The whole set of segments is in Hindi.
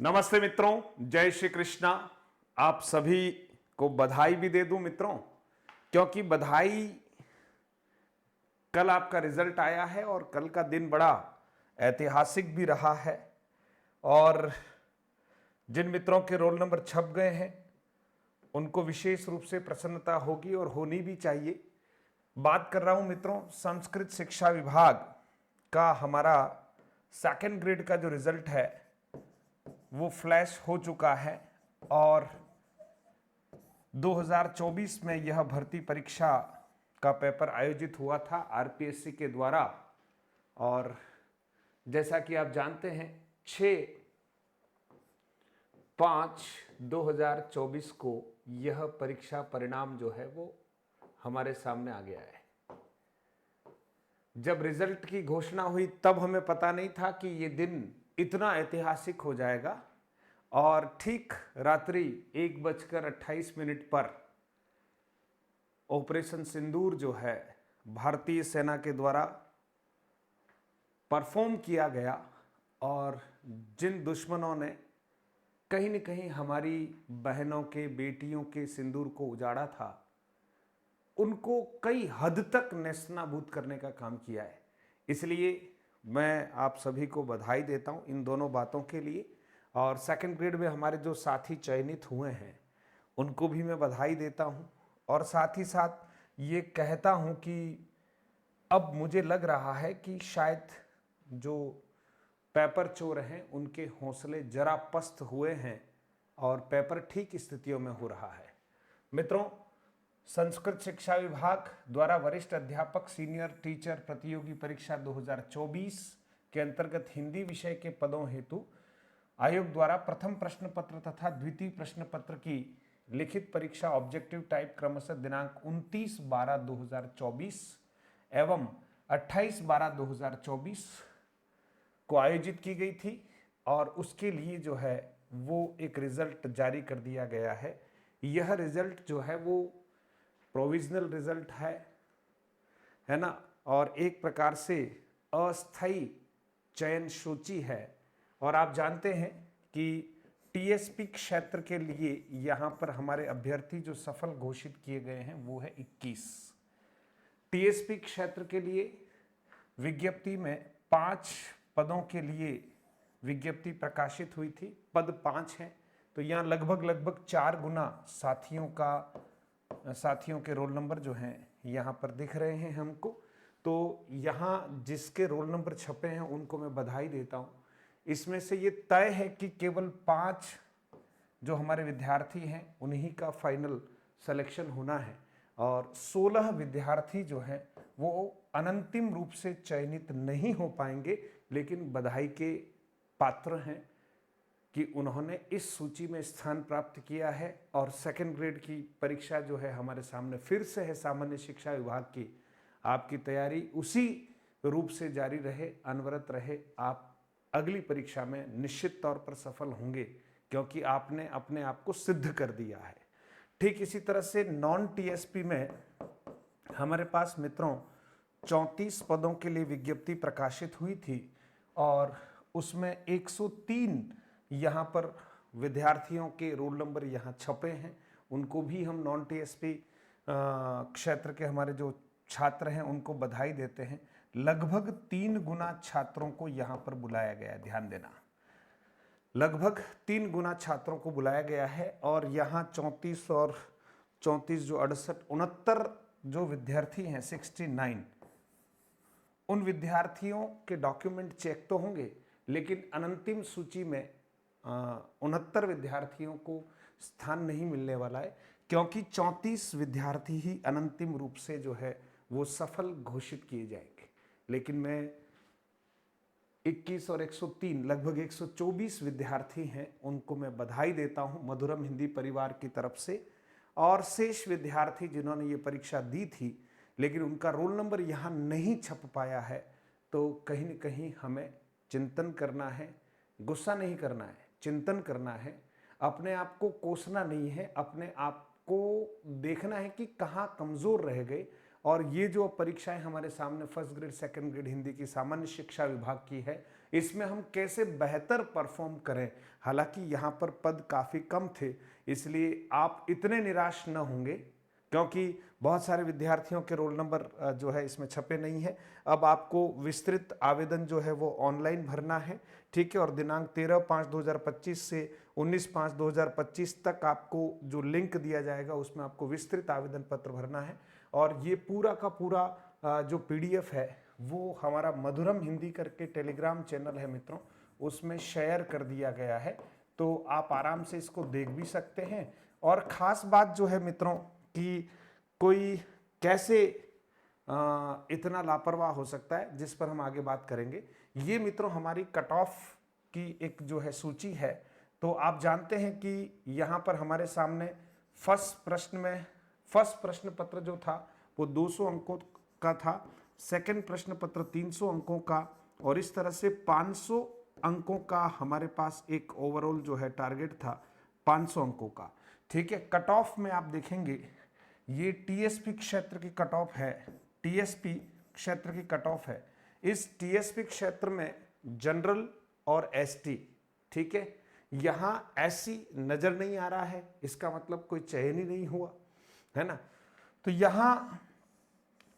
नमस्ते मित्रों, जय श्री कृष्णा। आप सभी को बधाई भी दे दूं मित्रों, क्योंकि बधाई, कल आपका रिजल्ट आया है और कल का दिन बड़ा ऐतिहासिक भी रहा है। और जिन मित्रों के रोल नंबर छप गए हैं उनको विशेष रूप से प्रसन्नता होगी और होनी भी चाहिए। बात कर रहा हूं मित्रों, संस्कृत शिक्षा विभाग का हमारा सेकंड ग्रेड का जो रिजल्ट है वो फ्लैश हो चुका है। और 2024 में यह भर्ती परीक्षा का पेपर आयोजित हुआ था आरपीएससी के द्वारा। और जैसा कि आप जानते हैं, 6/5/2024 को यह परीक्षा परिणाम जो है वो हमारे सामने आ गया है। जब रिजल्ट की घोषणा हुई तब हमें पता नहीं था कि ये दिन इतना ऐतिहासिक हो जाएगा। और ठीक रात्रि 1:28 पर ऑपरेशन सिंदूर जो है भारतीय सेना के द्वारा परफॉर्म किया गया। और जिन दुश्मनों ने कहीं न कहीं हमारी बहनों के, बेटियों के सिंदूर को उजाड़ा था, उनको कई हद तक नेस्तनाबूद करने का काम किया है। इसलिए मैं आप सभी को बधाई देता हूं इन दोनों बातों के लिए। और सेकंड ग्रेड में हमारे जो साथी चयनित हुए हैं उनको भी मैं बधाई देता हूं। और साथ ही साथ ये कहता हूं कि अब मुझे लग रहा है कि शायद जो पेपर चोर हैं उनके हौसले जरा पस्त हुए हैं और पेपर ठीक स्थितियों में हो रहा है। मित्रों, संस्कृत शिक्षा विभाग द्वारा वरिष्ठ अध्यापक सीनियर टीचर प्रतियोगी परीक्षा 2024 के अंतर्गत हिंदी विषय के पदों हेतु आयोग द्वारा प्रथम प्रश्न पत्र तथा द्वितीय प्रश्न पत्र की लिखित परीक्षा ऑब्जेक्टिव टाइप क्रमशः दिनांक 29/12/2024 एवं 28/12/2024 को आयोजित की गई थी। और उसके लिए जो है वो एक रिजल्ट जारी कर दिया गया है। यह रिजल्ट जो है वो प्रोविजनल रिजल्ट है ना, और एक प्रकार से अस्थायी चयन सूची है। और आप जानते हैं कि टीएसपी क्षेत्र के लिए यहां पर हमारे अभ्यर्थी जो सफल घोषित किए गए हैं वो है 21। टीएसपी क्षेत्र के लिए विज्ञप्ति में 5 पदों के लिए विज्ञप्ति प्रकाशित हुई थी। पद 5 हैं, तो यहाँ लगभग 4 गुना साथियों के रोल नंबर जो हैं यहाँ पर दिख रहे हैं हमको। तो यहाँ जिसके रोल नंबर छपे हैं उनको मैं बधाई देता हूँ। इसमें से ये तय है कि केवल 5 जो हमारे विद्यार्थी हैं उन्हीं का फाइनल सिलेक्शन होना है और 16 विद्यार्थी जो हैं वो अनंतिम रूप से चयनित नहीं हो पाएंगे, लेकिन बधाई के पात्र हैं कि उन्होंने इस सूची में स्थान प्राप्त किया है। और सेकंड ग्रेड की परीक्षा जो है हमारे सामने फिर से है सामान्य शिक्षा विभाग की। आपकी तैयारी उसी रूप से जारी रहे, अनवरत रहे। आप अगली परीक्षा में निश्चित तौर पर सफल होंगे, क्योंकि आपने अपने आप को सिद्ध कर दिया है। ठीक इसी तरह से नॉन टीएसपी में हमारे पास मित्रों 34 पदों के लिए विज्ञप्ति प्रकाशित हुई थी और उसमें 103 यहाँ पर विद्यार्थियों के रोल नंबर यहाँ छपे हैं। उनको भी हम नॉन टीएसपी क्षेत्र के हमारे जो छात्र हैं उनको बधाई देते हैं। लगभग 3 गुना छात्रों को यहाँ पर बुलाया गया है, ध्यान देना, लगभग 3 गुना छात्रों को बुलाया गया है। और यहाँ 34 और 34 जो 68 69 जो विद्यार्थी हैं 69, उन विद्यार्थियों के डॉक्यूमेंट चेक तो होंगे, लेकिन अनंतिम सूची में 69 विद्यार्थियों को स्थान नहीं मिलने वाला है, क्योंकि 34 विद्यार्थी ही अनंतिम रूप से जो है वो सफल घोषित किए जाएंगे। लेकिन मैं 21 और 103 लगभग 124 विद्यार्थी हैं उनको मैं बधाई देता हूं मधुरम हिंदी परिवार की तरफ से। और शेष विद्यार्थी जिन्होंने ये परीक्षा दी थी लेकिन उनका रोल नंबर यहाँ नहीं छप पाया है, तो कहीं न कहीं हमें चिंतन करना है, गुस्सा नहीं करना है, चिंतन करना है। अपने आप को कोसना नहीं है, अपने आप को देखना है कि कहाँ कमज़ोर रह गए। और ये जो परीक्षाएं हमारे सामने first grade second grade Hindi की सामान्य शिक्षा विभाग की है, इसमें हम कैसे बेहतर परफॉर्म करें। हालांकि यहाँ पर पद काफ़ी कम थे, इसलिए आप इतने निराश न होंगे, क्योंकि बहुत सारे विद्यार्थियों के रोल नंबर जो है इसमें छपे नहीं है। अब आपको विस्तृत आवेदन जो है वो ऑनलाइन भरना है, ठीक है। और दिनांक 13/5/2025 से 19/5/2025 तक आपको जो लिंक दिया जाएगा उसमें आपको विस्तृत आवेदन पत्र भरना है। और ये पूरा का पूरा जो PDF है वो हमारा मधुरम हिंदी करके टेलीग्राम चैनल है मित्रों, उसमें शेयर कर दिया गया है, तो आप आराम से इसको देख भी सकते हैं। और ख़ास बात जो है मित्रों कि कोई कैसे इतना लापरवाह हो सकता है, जिस पर हम आगे बात करेंगे। ये मित्रों हमारी कट ऑफ की एक जो है सूची है। तो आप जानते हैं कि यहाँ पर हमारे सामने फर्स्ट प्रश्न पत्र जो था वो 200 अंकों का था, सेकंड प्रश्न पत्र 300 अंकों का, और इस तरह से 500 अंकों का हमारे पास एक ओवरऑल जो है टारगेट था 500 अंकों का, ठीक है। कट ऑफ में आप देखेंगे ये टीएसपी क्षेत्र की कट ऑफ है, टीएसपी क्षेत्र की कट ऑफ है। इस टीएसपी क्षेत्र में जनरल और एसटी, ठीक है, यहां एससी नजर नहीं आ रहा है, इसका मतलब कोई चयन ही नहीं हुआ है ना। तो यहां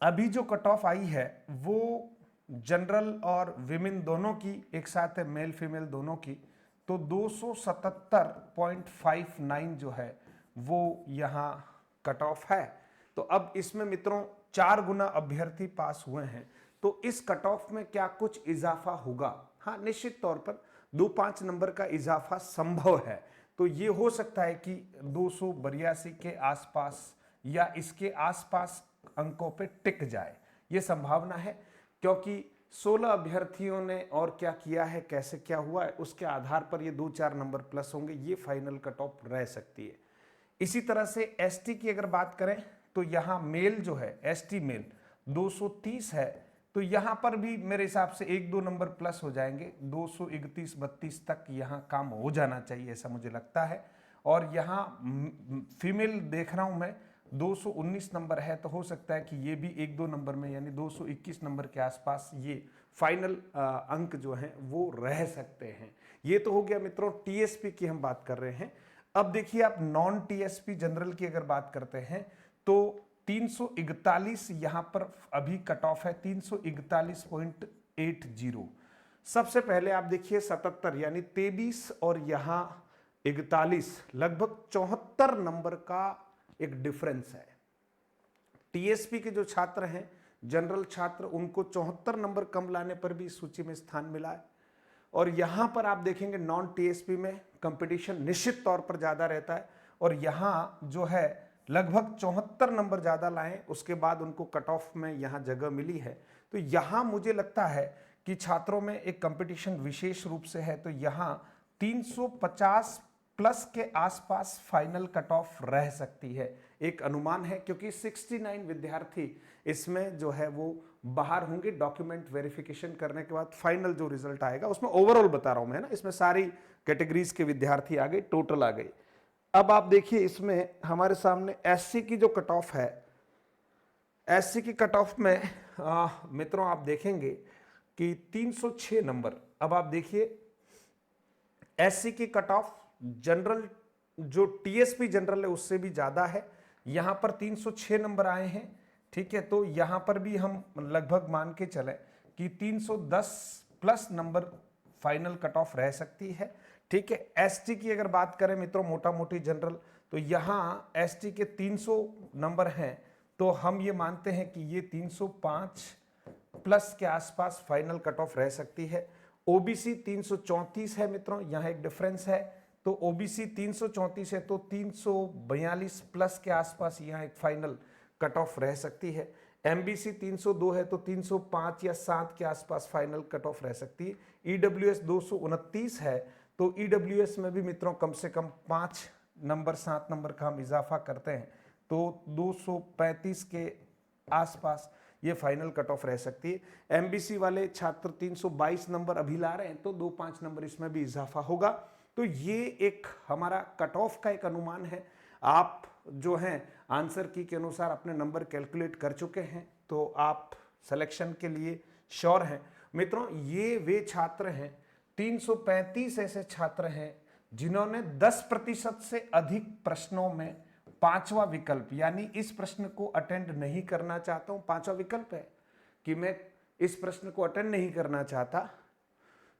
अभी जो कट ऑफ आई है वो जनरल और विमेन दोनों की एक साथ है, मेल फीमेल दोनों की, तो 277.59 जो है वो यहाँ कट ऑफ है। तो अब इसमें मित्रों 4 गुना अभ्यर्थी पास हुए हैं, तो इस कट ऑफ में क्या कुछ इजाफा होगा? हाँ, निश्चित तौर पर 2-5 नंबर का इजाफा संभव है। तो ये हो सकता है कि 282 के आसपास या इसके आसपास अंकों पे टिक जाए, ये संभावना है, क्योंकि 16 अभ्यर्थियों ने और क्या किया है, कैसे क्या हुआ है, उसके आधार पर ये 2-4 नंबर प्लस होंगे, ये फाइनल कट ऑफ रह सकती है। इसी तरह से एसटी की अगर बात करें तो यहाँ मेल जो है, एसटी मेल 230 है, तो यहाँ पर भी मेरे हिसाब से 1-2 नंबर प्लस हो जाएंगे, 231-32 तक यहाँ काम हो जाना चाहिए, ऐसा मुझे लगता है। और यहाँ फीमेल देख रहा हूँ मैं 219 नंबर है, तो हो सकता है कि ये भी 1-2 नंबर में यानी 221 नंबर के आसपास ये फाइनल अंक जो हैं वो रह सकते हैं। ये तो हो गया मित्रों टीएसपी की हम बात कर रहे हैं। अब देखिए आप नॉन टीएसपी जनरल की अगर बात करते हैं तो 341 यहाँ पर अभी कट ऑफ है, 341.80। सबसे पहले आप देखिए 77 यानी 23 और यहाँ 41, लगभग 74 नंबर का एक डिफरेंस है। टीएसपी के जो छात्र हैं, जनरल छात्र, उनको 74 नंबर कम लाने पर भी इस सूची में स्थान मिला है। और यहां पर आप देखेंगे नॉन टीएसपी में कंपटीशन निश्चित तौर पर ज्यादा रहता है, और यहां जो है लगभग 74 नंबर ज्यादा लाए, उसके बाद उनको कट ऑफ में यहां जगह मिली है। तो यहां मुझे लगता है कि छात्रों में एक कंपटीशन विशेष रूप से है, तो यहां 350 प्लस के आसपास फाइनल कट ऑफ रह सकती है, एक अनुमान है, क्योंकि 69 विद्यार्थी इसमें जो है वो बाहर होंगे डॉक्यूमेंट वेरिफिकेशन करने के बाद। फाइनल जो रिजल्ट आएगा उसमें ओवरऑल बता रहा हूं मैं ना, इसमें सारी कैटेगरीज के विद्यार्थी आ गए, टोटल आ गए। अब आप देखिए इसमें हमारे सामने एससी की जो कट ऑफ है, एससी की कट ऑफ में मित्रों आप देखेंगे कि 306 नंबर। अब आप देखिए एससी की कट ऑफ जनरल जो टीएसपी जनरल है उससे भी ज्यादा है, यहां पर 306 नंबर आए हैं, ठीक है। तो यहां पर भी हम लगभग मान के चले कि 310 plus number final cut off रह सकती है, ठीक है। एसटी की अगर बात करें मित्रों मोटा मोटी जनरल, तो यहां एसटी के 300 नंबर हैं, तो हम ये मानते हैं कि ये 305 प्लस के आसपास फाइनल कट ऑफ रह सकती है। ओबीसी 334 है मित्रों, यहां एक डिफरेंस है, तो ओबीसी 334 है तो 342 प्लस के आसपास यहाँ एक फाइनल कट ऑफ रह सकती है। एमबीसी 302 है तो 305 या 7 के आसपास फाइनल कट ऑफ रह सकती है। ईडब्ल्यूएस 229 है, तो ईडब्ल्यूएस में भी मित्रों कम से कम 5 नंबर 7 नंबर का हम इजाफा करते हैं, तो 235 के आसपास ये फाइनल कट ऑफ रह सकती है। एमबीसी वाले छात्र 322 नंबर अभी ला रहे हैं, तो 2-5 नंबर इसमें भी इजाफा होगा। तो ये एक हमारा कट ऑफ का एक अनुमान है। आप जो हैं आंसर की के अनुसार अपने नंबर कैलकुलेट कर चुके हैं, तो आप सिलेक्शन के लिए श्योर हैं। मित्रों ये वे छात्र हैं, 335 ऐसे छात्र हैं जिन्होंने 10% से अधिक प्रश्नों में पांचवा विकल्प, यानी इस प्रश्न को अटेंड नहीं करना चाहता हूं, पांचवा विकल्प है कि मैं इस प्रश्न को अटेंड नहीं करना चाहता,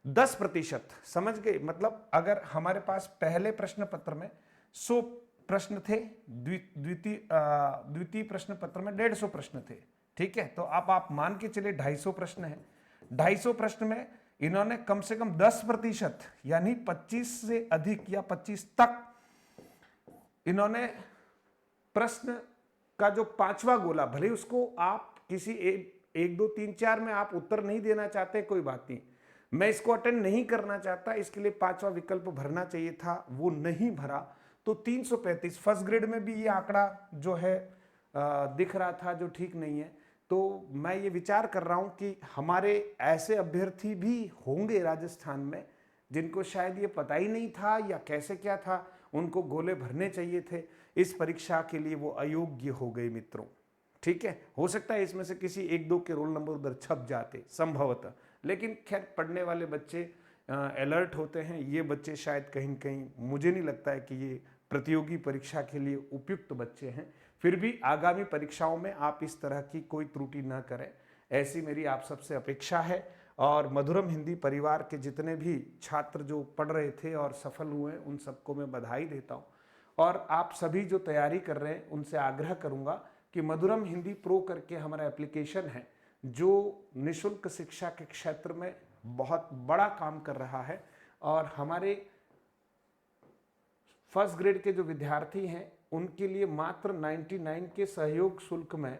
10%, समझ गए। मतलब अगर हमारे पास पहले प्रश्न पत्र में 100 प्रश्न थे, द्वितीय प्रश्न पत्र में 150 प्रश्न थे, ठीक है। तो अब आप मान के चले 250 प्रश्न है, 250 प्रश्न में इन्होंने कम से कम 10% यानी 25 से अधिक या 25 तक इन्होंने प्रश्न का जो पांचवा गोला, भले उसको आप किसी 1 2 3 4 में आप उत्तर नहीं देना चाहते, कोई बात नहीं, मैं इसको अटेंड नहीं करना चाहता, इसके लिए पांचवा विकल्प भरना चाहिए था, वो नहीं भरा, तो 335 फर्स्ट ग्रेड में भी ये आंकड़ा जो है दिख रहा था जो ठीक नहीं है। तो मैं ये विचार कर रहा हूं कि हमारे ऐसे अभ्यर्थी भी होंगे राजस्थान में जिनको शायद ये पता ही नहीं था या कैसे क्या था, उनको गोले भरने चाहिए थे, इस परीक्षा के लिए वो अयोग्य हो गए मित्रों, ठीक है। हो सकता है इसमें से किसी 1 2 के रोल नंबर उधर छप जाते संभवतः, लेकिन खैर पढ़ने वाले बच्चे अलर्ट होते हैं, ये बच्चे शायद कहीं न कहीं, मुझे नहीं लगता है कि ये प्रतियोगी परीक्षा के लिए उपयुक्त बच्चे हैं। फिर भी आगामी परीक्षाओं में आप इस तरह की कोई त्रुटि न करें, ऐसी मेरी आप सबसे अपेक्षा है। और मधुरम हिंदी परिवार के जितने भी छात्र जो पढ़ रहे थे और सफल हुए, उन सबको मैं बधाई देता हूँ। और आप सभी जो तैयारी कर रहे हैं उनसे आग्रह करूँगा कि मधुरम हिंदी प्रो करके हमारा एप्लीकेशन है जो निःशुल्क शिक्षा के क्षेत्र में बहुत बड़ा काम कर रहा है, और हमारे फर्स्ट ग्रेड के जो विद्यार्थी हैं उनके लिए मात्र 99 के सहयोग शुल्क में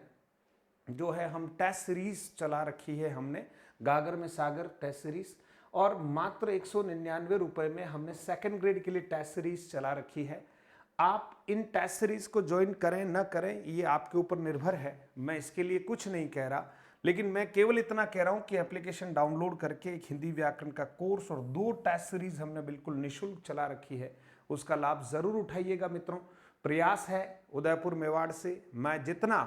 जो है हम टेस्ट सीरीज चला रखी है, हमने गागर में सागर टेस्ट सीरीज, और मात्र 199 रुपए में हमने सेकंड ग्रेड के लिए टेस्ट सीरीज चला रखी है। आप इन टेस्ट सीरीज को ज्वाइन करें न करें ये आपके ऊपर निर्भर है, मैं इसके लिए कुछ नहीं कह रहा, लेकिन मैं केवल इतना कह रहा हूं कि एप्लीकेशन डाउनलोड करके एक हिंदी व्याकरण का कोर्स और 2 टेस्ट सीरीज हमने बिल्कुल निःशुल्क चला रखी है, उसका लाभ जरूर उठाइएगा मित्रों। प्रयास है उदयपुर मेवाड़ से मैं जितना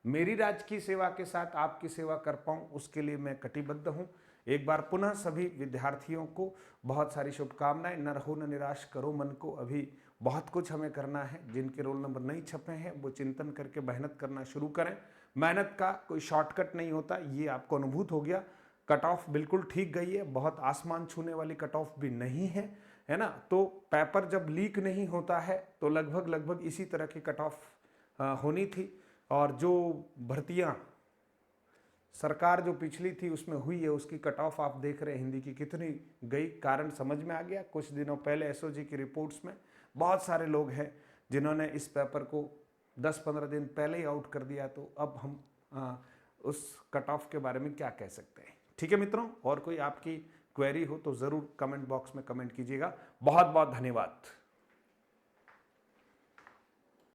मेरी राजकीय सेवा के साथ आपकी सेवा कर पाऊं उसके लिए मैं कटिबद्ध हूं। एक बार पुनः सभी विद्यार्थियों को बहुत सारी शुभकामनाएं। न रहो न निराश करो मन को, अभी बहुत कुछ हमें करना है। जिनके रोल नंबर नहीं छपे हैं वो चिंतन करके मेहनत करना शुरू करें। मेहनत का कोई शॉर्टकट नहीं होता, ये आपको अनुभूत हो गया। कट ऑफ बिल्कुल ठीक गई है, बहुत आसमान छूने वाली कट ऑफ भी नहीं है, है ना। तो पेपर जब लीक नहीं होता है तो लगभग इसी तरह की कट ऑफ होनी थी। और जो भर्तियां सरकार जो पिछली थी उसमें हुई है उसकी कट ऑफ आप देख रहे हैं हिंदी की कितनी गई, कारण समझ में आ गया। कुछ दिनों पहले एसओजी की रिपोर्ट्स में बहुत सारे लोग हैं जिन्होंने इस पेपर को 10-15 दिन पहले ही आउट कर दिया, तो अब हम उस कट ऑफ के बारे में क्या कह सकते हैं। ठीक है मित्रों, और कोई आपकी क्वेरी हो तो ज़रूर कमेंट बॉक्स में कमेंट कीजिएगा। बहुत बहुत धन्यवाद।